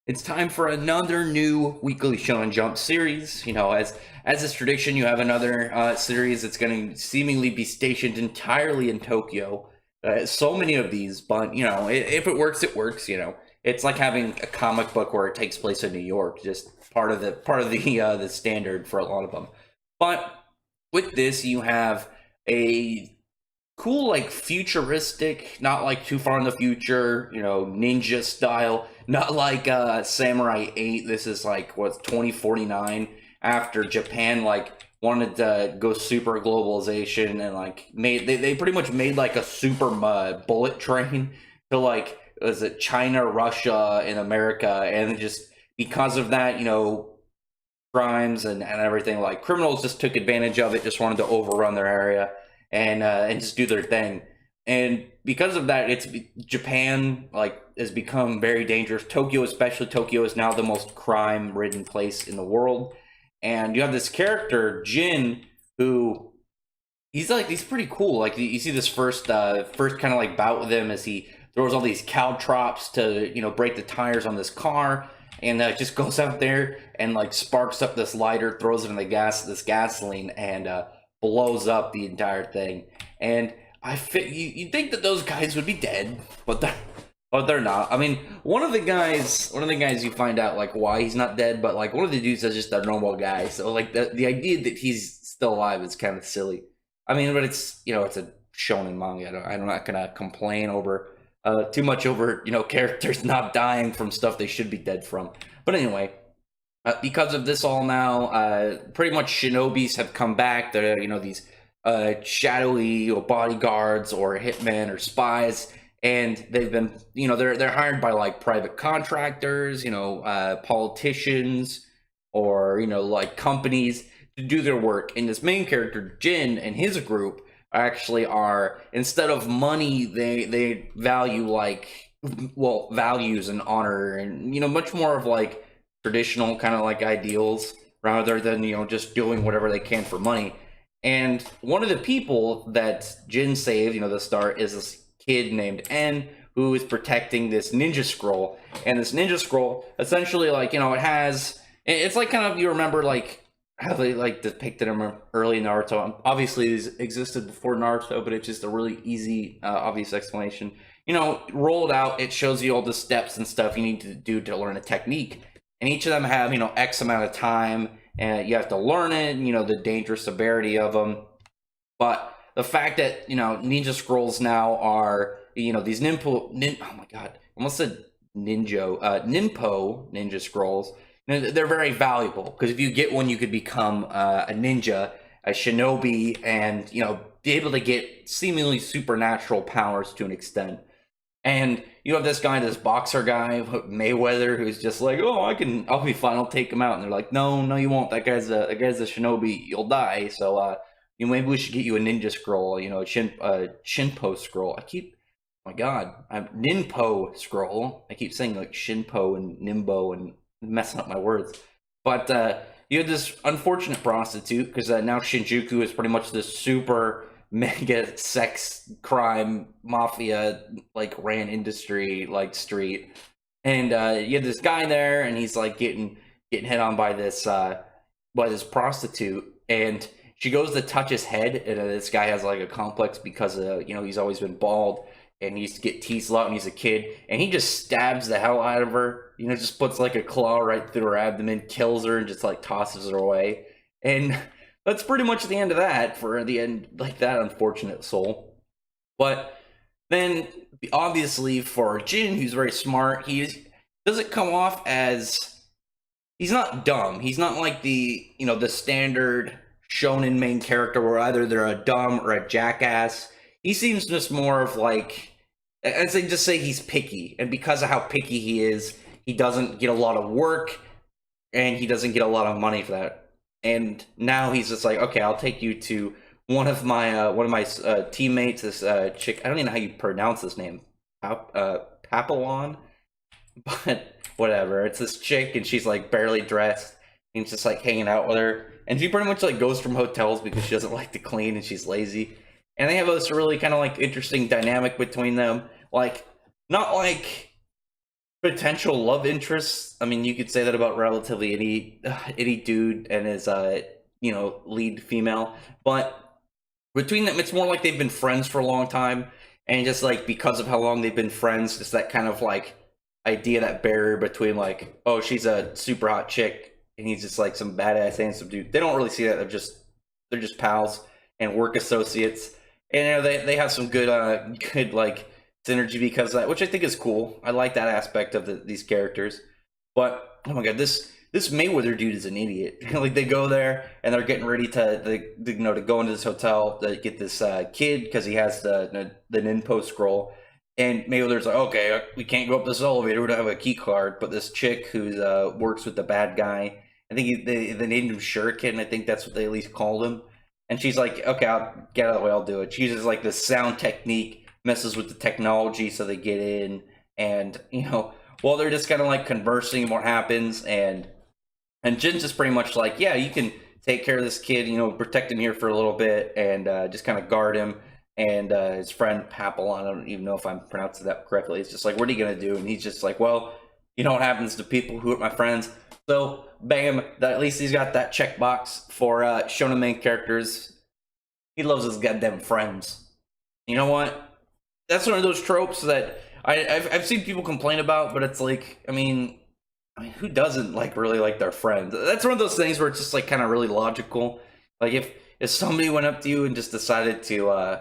It's time for another new weekly Shonen Jump series. As is tradition, you have another series that's going to seemingly be stationed entirely in Tokyo. So many of these, but if it works, it works. It's like having a comic book where it takes place in New York, just part of the standard for a lot of them. But with this, you have a cool, like futuristic, not like too far in the future, ninja style, not like Samurai 8. This is like what 2049 after Japan like wanted to go super globalization and like they pretty much made like a super bullet train to like was it China, Russia, and America, and just because of that, crimes and everything, like criminals just took advantage of it, just wanted to overrun their area and just do their thing. And because of that, it's Japan like has become very dangerous. Tokyo, especially Tokyo, is now the most crime-ridden place in the world. And you have this character Jin, who he's pretty cool. Like you see this first kind of like bout with him as he throws all these caltrops to break the tires on this car, and just goes out there and like sparks up this lighter, throws it in this gasoline, and blows up the entire thing. And you think that those guys would be dead, but they're not. I mean, one of the guys you find out like why he's not dead, but like one of the dudes is just a normal guy. So like the idea that he's still alive is kind of silly. I mean, but it's a shonen manga. I'm not gonna complain over too much over characters not dying from stuff they should be dead from. But anyway, because of this all now, pretty much shinobis have come back. They're these shadowy bodyguards or hitmen or spies, and they've been they're hired by like private contractors, politicians, or like companies to do their work. And this main character Jin and his group actually are, instead of money, they value like values and honor, and much more of like traditional kind of like ideals rather than just doing whatever they can for money. And one of the people that Jin saved, the start, is this kid named N, who is protecting this ninja scroll. And this ninja scroll essentially, like, it's like kind of, you remember like how they like depicted him early Naruto. Obviously these existed before Naruto, but it's just a really easy obvious explanation. Roll it out, it shows you all the steps and stuff you need to do to learn a technique, and each of them have X amount of time, and you have to learn it, the dangerous severity of them. But the fact that ninja scrolls now are these oh my god, almost said ninpo ninja scrolls. They're very valuable because if you get one, you could become a ninja, a shinobi, and be able to get seemingly supernatural powers to an extent. And you have this boxer guy, Mayweather, who's just like, oh, I'll be fine, I'll take him out. And they're like, no, you won't. That guy's a shinobi, you'll die. So, maybe we should get you a ninja scroll, a Shinpo scroll. Oh my god, Ninpo scroll. I keep saying like Shinpo and Nimbo and messing up my words. But you have this unfortunate prostitute, because now Shinjuku is pretty much this super mega sex crime mafia like ran industry like street. And you have this guy there, and he's like getting hit on by this prostitute, and she goes to touch his head, and this guy has like a complex because he's always been bald, and he used to get teased a lot when he's a kid, and he just stabs the hell out of her, just puts like a claw right through her abdomen, kills her, and just like tosses her away. And that's pretty much the end of that, for the end, like that unfortunate soul. But then, obviously, for Jin, who's very smart, doesn't come off as, he's not dumb. He's not like the standard shonen main character where either they're a dumb or a jackass. He seems just more of like, as they just say, he's picky. And because of how picky he is, he doesn't get a lot of work, and he doesn't get a lot of money for that. And now he's just like, okay, I'll take you to one of my teammates, this chick. I don't even know how you pronounce this name, Papillon, but whatever. It's this chick, and she's like barely dressed, and he's just like hanging out with her, and she pretty much like goes from hotels because she doesn't like to clean and she's lazy. And they have this really kind of like interesting dynamic between them, like not like Potential love interests. I mean, you could say that about relatively any dude and his lead female, but between them, it's more like they've been friends for a long time, and just like because of how long they've been friends, just that kind of like idea, that barrier between like, oh, she's a super hot chick, and he's just like some badass handsome dude. They don't really see that. They're just pals and work associates, and they have some good like synergy because of that, which I think is cool. I like that aspect of these characters, but oh my god, this Mayweather dude is an idiot. Like they go there and they're getting ready to go into this hotel to get this kid because he has the Ninpo scroll. And Mayweather's like, okay, we can't go up this elevator. We don't have a key card. But this chick who works with the bad guy, I think they named him Shuriken. I think that's what they at least called him. And she's like, okay, I'll get out of the way. I'll do it. She uses like the sound technique, messes with the technology so they get in. And while they're just kind of like conversing, what happens, and Jin's just pretty much like, yeah, you can take care of this kid, protect him here for a little bit, and just kind of guard him. And his friend Papel, I don't even know if I'm pronouncing that correctly, it's just like, what are you going to do? And he's just like, well, you know what happens to people who are my friends. So, bam, at least he's got that checkbox for Shonen main characters. He loves his goddamn friends. You know what? That's one of those tropes that I've seen people complain about, but it's like, I mean, who doesn't like really like their friend? That's one of those things where it's just like kind of really logical. Like if somebody went up to you and just decided to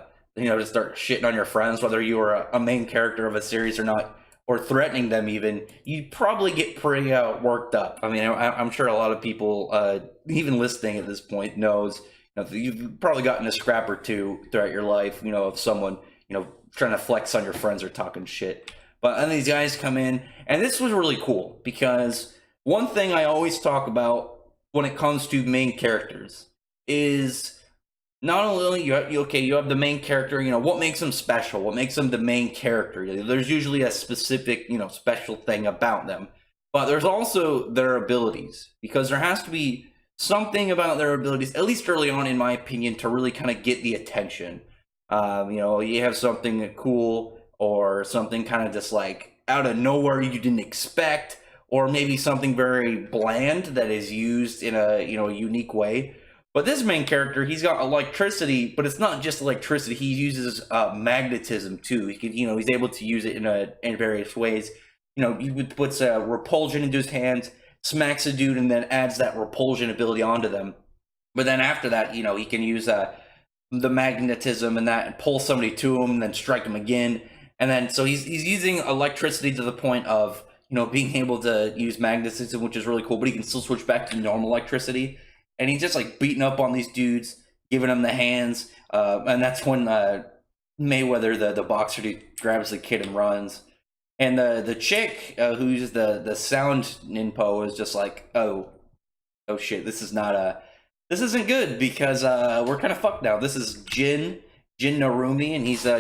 start shitting on your friends, whether you were a main character of a series or not, or threatening them even, you'd probably get pretty worked up. I mean, I'm sure a lot of people, even listening at this point, knows you've probably gotten a scrap or two throughout your life. Of someone trying to flex on your friends or talking shit. But then these guys come in, and this was really cool because one thing I always talk about when it comes to main characters is not only you have the main character, what makes them special, what makes them the main character. There's usually a specific, special thing about them, but there's also their abilities, because there has to be something about their abilities, at least early on, in my opinion, to really kind of get the attention. You have something cool or something kind of just like out of nowhere you didn't expect, or maybe something very bland that is used in a unique way. But this main character, he's got electricity, but it's not just electricity. He uses magnetism too. He's able to use it in various ways. He puts repulsion into his hands, smacks a dude, and then adds that repulsion ability onto them. But then after that, he can use the magnetism and pull somebody to him, and then strike him again. And then so he's using electricity to the point of being able to use magnetism, which is really cool. But he can still switch back to normal electricity. And he's just like beating up on these dudes, giving them the hands. And that's when Mayweather, the boxer dude, grabs the kid and runs. And the chick who's the sound ninpo is just like, oh shit, this isn't good, because we're kind of fucked now. This is Jin Narumi, and he's a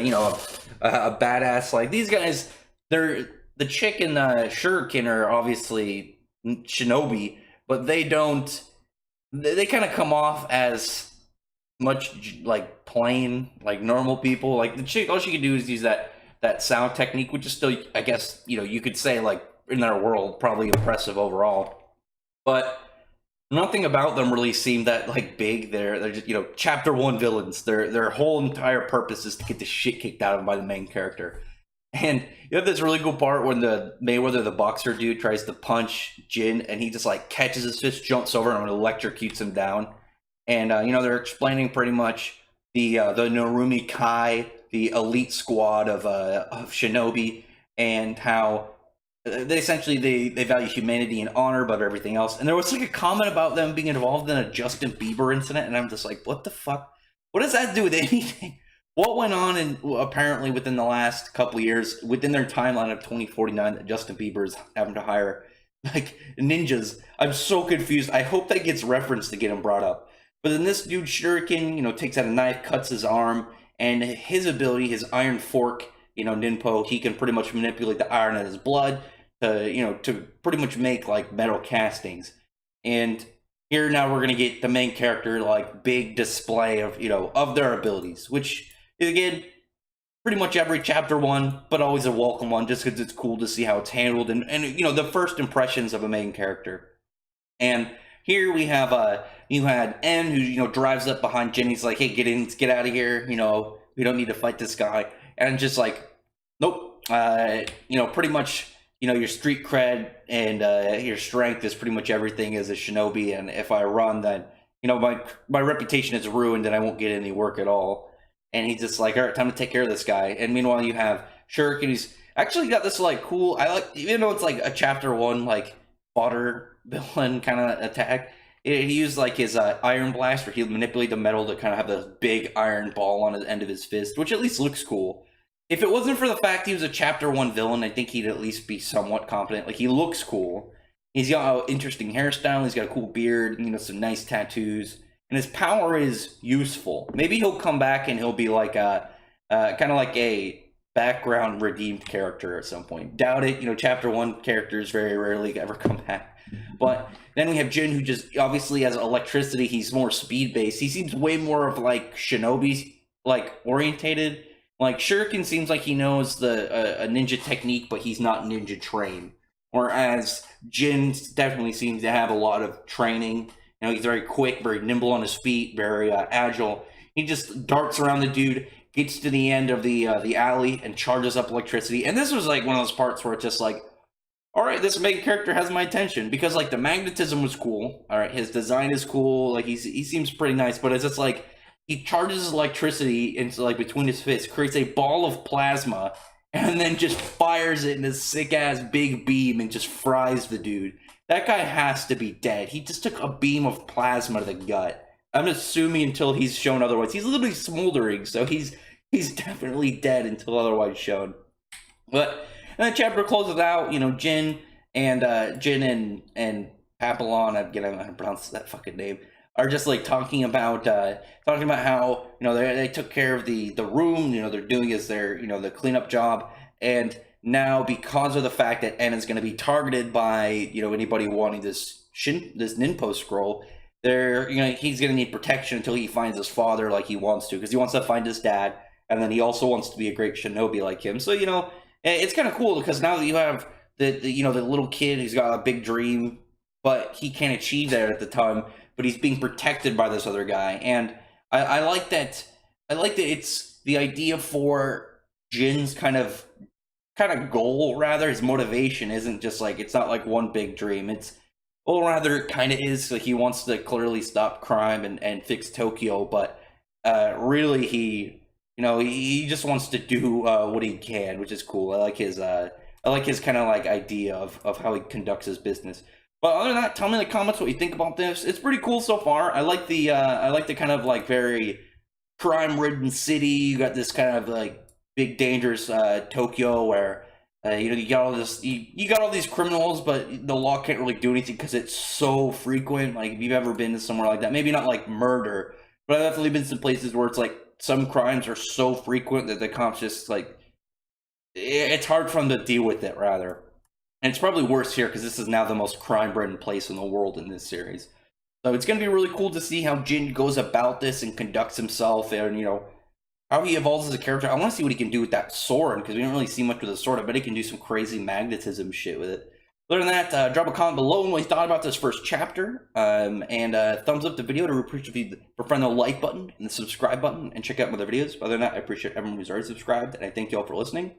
badass. Like, these guys, they're the chick and the Shuriken are obviously Shinobi, but they kind of come off as much like plain, like normal people. Like the chick, all she can do is use that sound technique, which is still, I guess, you could say, like, in their world, probably impressive overall. But nothing about them really seemed that like big. They're just chapter one villains. Their whole entire purpose is to get the shit kicked out of them by the main character. And you have this really cool part when the Mayweather, the boxer dude, tries to punch Jin, and he just like catches his fist, jumps over him, and electrocutes him down. And they're explaining pretty much the Narumi Kai, the elite squad of Shinobi, and how they essentially they value humanity and honor above everything else. And there was like a comment about them being involved in a Justin Bieber incident, and I'm just like, what the fuck? What does that do with anything? What went on apparently within the last couple of years, within their timeline of 2049, that Justin Bieber is having to hire like ninjas? I'm so confused. I hope that gets referenced to get him brought up. But then this dude Shuriken, takes out a knife, cuts his arm, and his ability, his iron fork, ninpo, he can pretty much manipulate the iron in his blood to pretty much make like metal castings. And here now we're gonna get the main character, like, big display of of their abilities, which again, pretty much every chapter one, but always a welcome one, just because it's cool to see how it's handled and you know the first impressions of a main character. And here we have you had N who drives up behind Jin. He's like, hey, get in, let's get out of here. We don't need to fight this guy. And just like, nope. Pretty much your street cred and your strength is pretty much everything as a shinobi. And if I run, then my reputation is ruined and I won't get any work at all. And he's just like, all right, time to take care of this guy. And meanwhile, you have Shirk, and he's actually got this like cool. I like, even though it's like a chapter one like fodder villain kind of attack. He used like his iron blast, where he manipulated the metal to kind of have this big iron ball on the end of his fist, which at least looks cool. If it wasn't for the fact he was a chapter one villain, I think he'd at least be somewhat competent. Like, he looks cool. He's got an interesting hairstyle. He's got a cool beard. Some nice tattoos. And his power is useful. Maybe he'll come back and he'll be like a kind of like a background redeemed character at some point. Doubt it. Chapter one characters very rarely ever come back. But then we have Jin, who just obviously has electricity. He's more speed based. He seems way more of like Shinobi like orientated. Like, Shuriken seems like he knows a ninja technique, but he's not ninja trained. Whereas Jin definitely seems to have a lot of training. He's very quick, very nimble on his feet, very agile. He just darts around the dude, gets to the end of the alley, and charges up electricity. And this was like one of those parts where it's just like, all right, this main character has my attention, because like the magnetism was cool. All right, his design is cool. Like, he seems pretty nice, but it's just like he charges electricity into like between his fists, creates a ball of plasma, and then just fires it in a sick ass big beam and just fries the dude. That guy has to be dead. He just took a beam of plasma to the gut. I'm assuming until he's shown otherwise. He's literally smoldering, so he's definitely dead until otherwise shown. But and the chapter closes out. Jin and Papillon, I'm gonna pronounce that fucking name, are just like talking about how they took care of the room. They're doing is their the cleanup job, and now because of the fact that N is going to be targeted by anybody wanting this Ninpo scroll, he's going to need protection until he finds his father like he wants to, because he wants to find his dad, and then he also wants to be a great shinobi like him. So it's kind of cool, because now that you have the little kid who's got a big dream, but he can't achieve that at the time, but he's being protected by this other guy. And I like that. I like that it's the idea for Jin's kind of goal, rather. His motivation isn't just like, it's not like one big dream. It's, well, rather it kind of is. Like, he wants to clearly stop crime and fix Tokyo, but really he just wants to do what he can, which is cool. I like his kind of like idea of how he conducts his business. But other than that, tell me in the comments what you think about this. It's pretty cool so far. I like the kind of like very crime-ridden city. You got this kind of like big dangerous Tokyo where you got all this, you got all these criminals, but the law can't really do anything because it's so frequent. Like, if you've ever been to somewhere like that, maybe not like murder, but I've definitely been to places where it's like some crimes are so frequent that the cops just like, it's hard for them to deal with it, rather. And it's probably worse here because this is now the most crime-ridden place in the world in this series. So it's going to be really cool to see how Jin goes about this and conducts himself, and how he evolves as a character. I want to see what he can do with that sword, because we don't really see much with the sword. I bet he can do some crazy magnetism shit with it. Other than that, drop a comment below on what you thought about this first chapter, and thumbs up the video to appreciate the friend the like button and the subscribe button, and check out my other videos. Other than that, I appreciate everyone who's already subscribed, and I thank you all for listening.